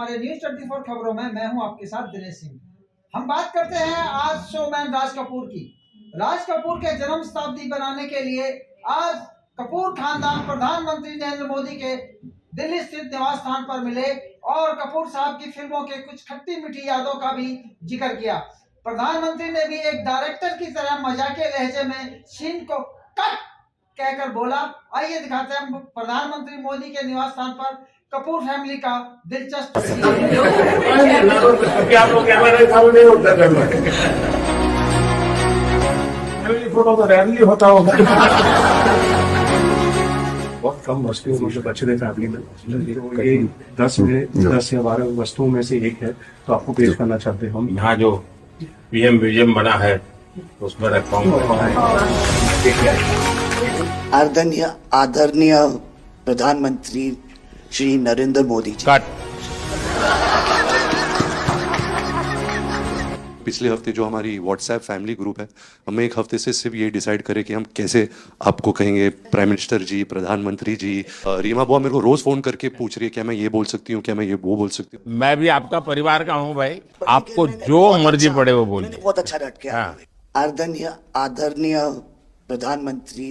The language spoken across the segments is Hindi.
हमारे न्यूज 24 खबरों में मैं हूं आपके साथ दिनेश सिंह। हम बात करते हैं आज शोमैन राज कपूर की। राज कपूर के जन्म शताब्दी बनाने के लिए आज कपूर खानदान प्रधानमंत्री नरेंद्र मोदी के दिल्ली स्थित निवास स्थान पर मिले और कपूर साहब की फिल्मों के कुछ खट्टी मीठी यादों का भी जिक्र किया। प्रधानमंत्री ने भी एक डायरेक्टर की तरह मजाकिया लहजे में सीन को कट कहकर बोला। आइए दिखाते हैं प्रधानमंत्री मोदी के निवास स्थान पर कपूर फैमिली का दिलचस्प फोटो तो रैली होता होगा। बहुत कम वस्तुओं में जो बचे थे फैमिली में, तो ये 10 या 12 वस्तुओं में से एक है, तो आपको पेश करना चाहते हैं हम। यहाँ जो पीएम म्यूजियम बना है उसमें रखा हूँ। आदरणीय प्रधानमंत्री श्री नरेंद्र मोदी जी। पिछले हफ्ते जो हमारी व्हाट्सएप फैमिली ग्रुप है, हमें एक हफ्ते से सिर्फ ये डिसाइड करें कि हम कैसे आपको कहेंगे प्राइम मिनिस्टर जी, प्रधानमंत्री जी। रीमा बुआ मेरे को रोज फोन करके पूछ रही है क्या मैं ये बोल सकती हूँ, क्या मैं ये वो बोल सकती हूँ। मैं भी आपका परिवार का हूँ भाई, आपको जो मर्जी पड़े वो बोलिए। बहुत अच्छा रट के आदरणीय प्रधानमंत्री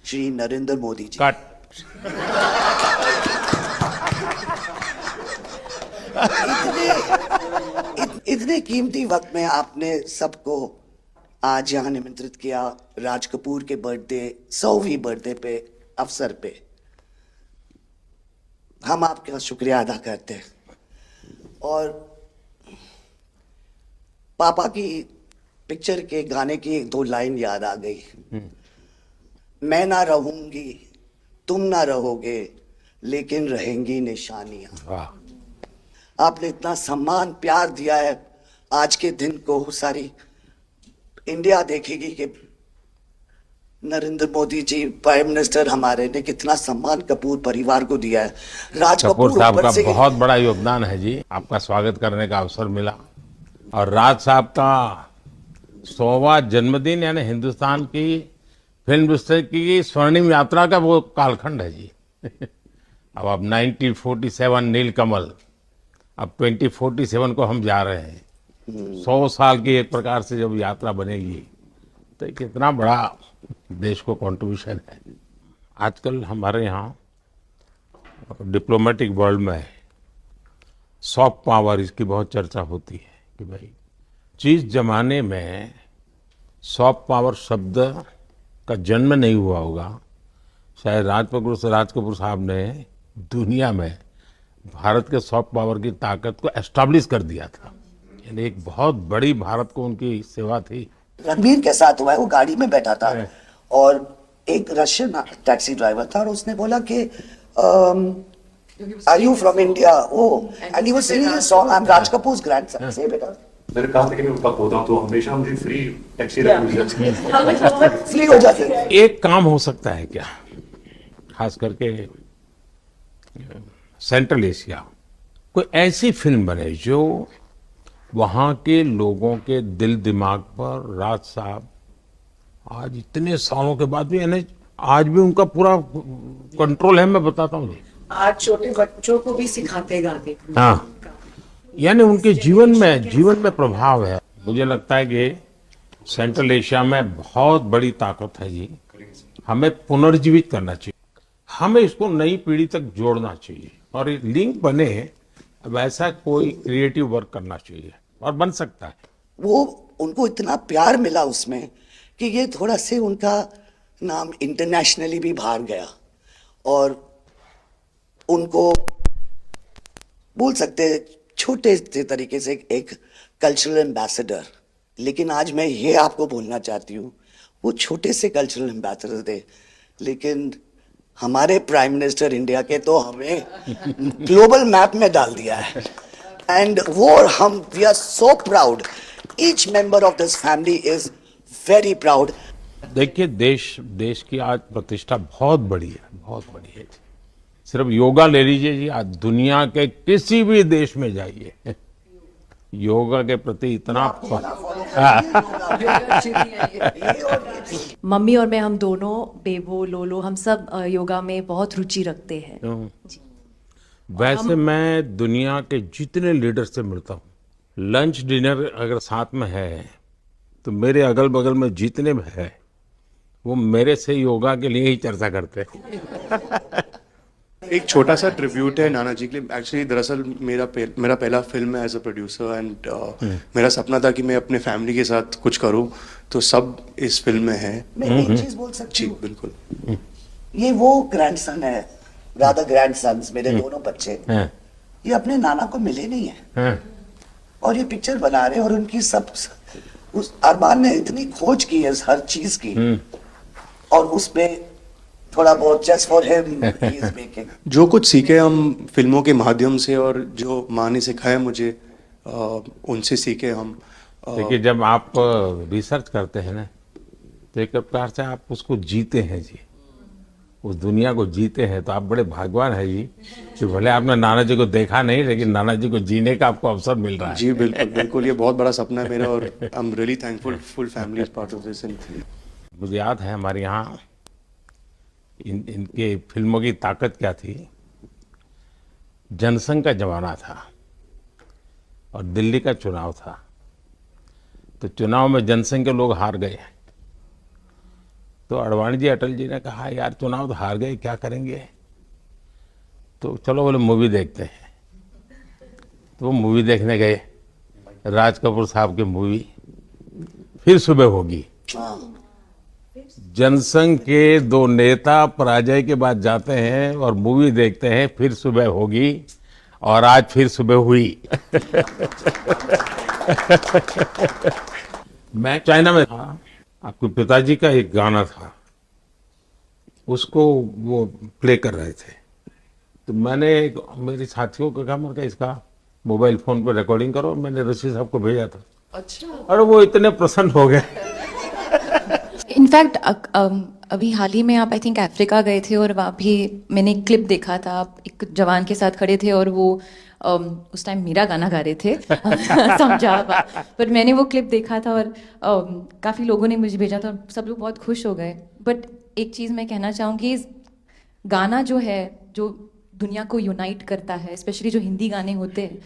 श्री नरेंद्र मोदी जी। इतने कीमती वक्त में आपने सबको आज यहाँ निमंत्रित किया राज कपूर के बर्थडे 100वीं बर्थडे पे अवसर पे। हम आपका शुक्रिया अदा करते हैं। और पापा की पिक्चर के गाने की 1-2 लाइन याद आ गई। मैं ना रहूंगी, तुम ना रहोगे, लेकिन रहेंगी निशानियां। आपने इतना सम्मान प्यार दिया है, आज के दिन को सारी इंडिया देखेगी कि नरेंद्र मोदी जी प्राइम मिनिस्टर हमारे ने कितना सम्मान कपूर परिवार को दिया है। राज कपूर साहब का बहुत बड़ा योगदान है जी। आपका स्वागत करने का अवसर मिला और राज साहब का 100वां जन्मदिन यानी हिंदुस्तान की फिल्म इंडस्ट्री की स्वर्णिम यात्रा का वो कालखंड है जी। अब 1947 नीलकमल, अब 2047 को हम जा रहे हैं। 100 साल की एक प्रकार से जब यात्रा बनेगी तो कितना बड़ा देश को कंट्रीब्यूशन है। आजकल हमारे यहाँ डिप्लोमेटिक वर्ल्ड में सॉफ्ट पावर इसकी बहुत चर्चा होती है कि भाई जिस जमाने में सॉफ्ट पावर शब्द का जन्म नहीं हुआ होगा, शायद राज कपूर साहब ने दुनिया में भारत के सॉफ्ट पावर की ताकत को एस्टैब्लिश कर दिया था। यानी एक बहुत बड़ी भारत को उनकी सेवा थी। रणबीर के साथ हुआ है, वो गाड़ी में बैठा था और एक रशियन टैक्सी ड्राइवर था और उसने बोला कि are you from India? And he was singing a song, I am Raj Kapoor's grandson. से बेटा मैंने कहा था कि मैं उनका पोता हूं तो हमेशा मुझे फ्री टैक्सी फ्री हो जाती है। एक काम हो सकता है क्या, खास करके सेंट्रल एशिया, कोई ऐसी फिल्म बने जो वहाँ के लोगों के दिल दिमाग पर राज साहब आज इतने सालों के बाद भी यानी आज भी उनका पूरा कंट्रोल है। मैं बताता हूँ, आज छोटे बच्चों को भी सिखाते गाते। हाँ, यानी उनके जीवन में प्रभाव है। मुझे लगता है कि सेंट्रल एशिया में बहुत बड़ी ताकत है जी। हमें पुनर्जीवित करना चाहिए, हमें इसको नई पीढ़ी तक जोड़ना चाहिए और एक लिंक बने, वैसा कोई क्रिएटिव वर्क करना चाहिए और बन सकता है। वो उनको इतना प्यार मिला उसमें कि ये थोड़ा से उनका नाम इंटरनेशनली भी बाहर गया और उनको बोल सकते छोटे से तरीके से एक कल्चरल एम्बेसडर। लेकिन आज मैं ये आपको बोलना चाहती हूँ, वो छोटे से कल्चरल एम्बेसडर थे, लेकिन हमारे प्राइम मिनिस्टर इंडिया के तो हमें ग्लोबल मैप में डाल दिया है। एंड वो हम we are so proud, each member of this family is very proud. देखिए देश की आज प्रतिष्ठा बहुत बड़ी है, बहुत बड़ी है। सिर्फ योगा ले लीजिए जी, आज दुनिया के किसी भी देश में जाइए, योगा के प्रति इतना मम्मी और मैं, हम दोनों, बेबो लोलो, हम सब योगा में बहुत रुचि रखते हैं। वैसे मैं दुनिया के जितने लीडर से मिलता हूँ, लंच डिनर अगर साथ में है तो मेरे अगल बगल में जितने भी है वो मेरे से योगा के लिए ही चर्चा करते हैं। एक छोटा सा ट्रिब्यूट है नाना जी के लिए। एक्चुअली दरअसल मेरा पहला फिल्म है एज अ प्रोड्यूसर एंड मेरा सपना था कि मैं अपने फैमिली के साथ कुछ करूं, तो सब इस फिल्म में है। मैं एक चीज बोल सकती जी हूँ, बिल्कुल। ये वो ग्रैंडसन है, राधा ग्रैंडसन्स मेरे दोनों बच्चे, हैं, ये अपने नाना को मिले नहीं है हैं, और ये पिक्चर बना रहे हैं और उनकी सब उस अरमान ने इतनी खोज की है हर चीज की और उसमें थोड़ा बहुत just for him he is making. जो कुछ सीखे हम फिल्मों के माध्यम से और जो माँ ने सिखाया मुझे उनसे सीखे हम। देखिए जब आप रिसर्च करते हैं ना तो एक प्रकार से आप उसको जीते हैं जी, उस दुनिया को जीते हैं, तो आप बड़े भाग्यवान हैं जी कि भले आपने नाना जी को देखा नहीं लेकिन नाना जी को जीने का आपको अवसर मिल रहा है। जी बिल्कुल बिल्कुल, ये बहुत बड़ा सपना है मेरा और I am really thankful, full family is part of this. मुझे याद है हमारे यहाँ इनके फिल्मों की ताकत क्या थी। जनसंघ का जमाना था और दिल्ली का चुनाव था, तो चुनाव में जनसंघ के लोग हार गए, तो अडवाणी जी अटल जी ने कहा यार चुनाव तो हार गए, क्या करेंगे, तो चलो बोले मूवी देखते हैं। तो वो मूवी देखने गए, राज कपूर साहब की मूवी फिर सुबह होगी। जनसंघ के दो नेता पराजय के बाद जाते हैं और मूवी देखते हैं फिर सुबह होगी, और आज फिर सुबह हुई। मैं चाइना में था, आपके पिताजी का एक गाना था, उसको वो प्ले कर रहे थे, तो मैंने मेरे साथियों को कहा मैंने इसका मोबाइल फोन पर रिकॉर्डिंग करो, मैंने ऋषि साहब को भेजा था। अच्छा। और वो इतने प्रसन्न हो गए। इनफैक्ट अभी हाल ही में आप आई थिंक अफ्रीका गए थे और वहाँ भी मैंने एक क्लिप देखा था, आप एक जवान के साथ खड़े थे और वो उस टाइम मेरा गाना गा रहे थे। समझा, पर मैंने वो क्लिप देखा था और काफ़ी लोगों ने मुझे भेजा था और सब लोग बहुत खुश हो गए। बट एक चीज़ मैं कहना चाहूँगी, गाना जो है जो दुनिया को यूनाइट करता है, स्पेशली जो हिंदी गाने होते हैं,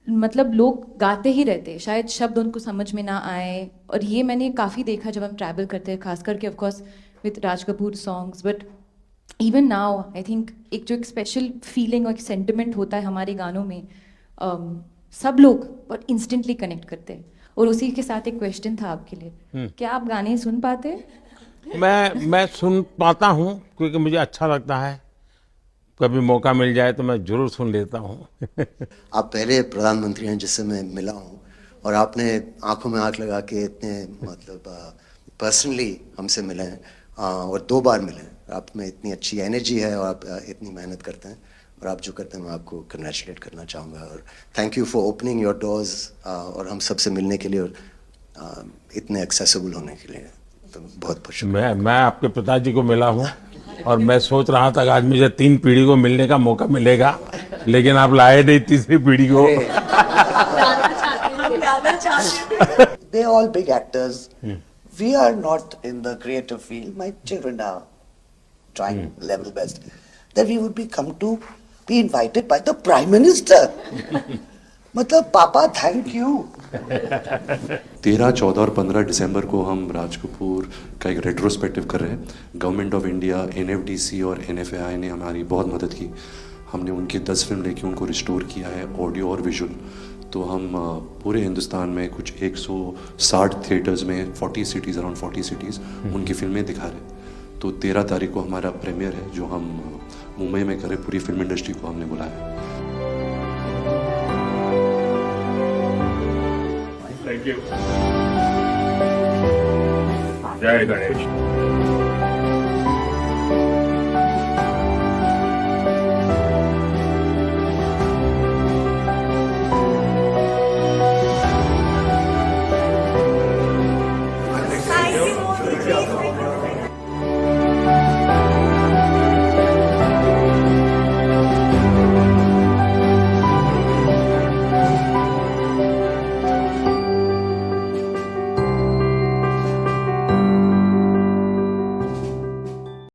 मतलब लोग गाते ही रहते हैं, शायद शब्द उनको समझ में ना आए। और ये मैंने काफ़ी देखा जब हम ट्रैवल करते हैं, खास करके of course with Raj Kapoor songs, but even now I think एक जो एक स्पेशल फीलिंग और एक सेंटिमेंट होता है हमारे गानों में, सब लोग बहुत इंस्टेंटली कनेक्ट करते हैं। और उसी के साथ एक क्वेश्चन था आपके लिए, क्या आप गाने सुन पाते हैं? मैं सुन पाता हूँ क्योंकि मुझे अच्छा लगता है, कभी मौका मिल जाए तो मैं जरूर सुन लेता हूँ। आप पहले प्रधानमंत्री हैं जिससे मैं मिला हूँ और आपने आंखों में आंख लगा के इतने मतलब पर्सनली हमसे मिले हैं और 2 बार मिले हैं। आप में इतनी अच्छी एनर्जी है और आप इतनी मेहनत करते हैं और आप जो करते हैं मैं आपको कंग्रेचुलेट करना चाहूँगा और thank you for opening your doors और हम सबसे मिलने के लिए और इतने एक्सेसिबल होने के लिए, तो बहुत खुश हूँ। मैं आपके पिताजी को मिला हूँ और मैं सोच रहा था कि आज मुझे 3 पीढ़ी को मिलने का मौका मिलेगा, लेकिन आप लाए नहीं तीसरी पीढ़ी को। They're all big actors. We are not in the creative field. My children are trying level best. That we would be invited by the Prime Minister. मतलब पापा थैंक यू। 13, 14 और 15 दिसंबर को हम राज कपूर का एक रेट्रोस्पेक्टिव कर रहे हैं। गवर्नमेंट ऑफ इंडिया, NFDC और NFAI ने हमारी बहुत मदद की। हमने उनकी 10 फिल्म लेके उनको रिस्टोर किया है, ऑडियो और विजुअल। तो हम पूरे हिंदुस्तान में कुछ 160 थिएटर्स में 40 सिटीज़, अराउंड 40 सिटीज़ उनकी फिल्में दिखा रहे हैं। तो 13 तारीख को हमारा प्रीमियर है जो हम मुंबई में करें। पूरी फिल्म इंडस्ट्री को हमने बुलाया है। Thank you. जय गणेश।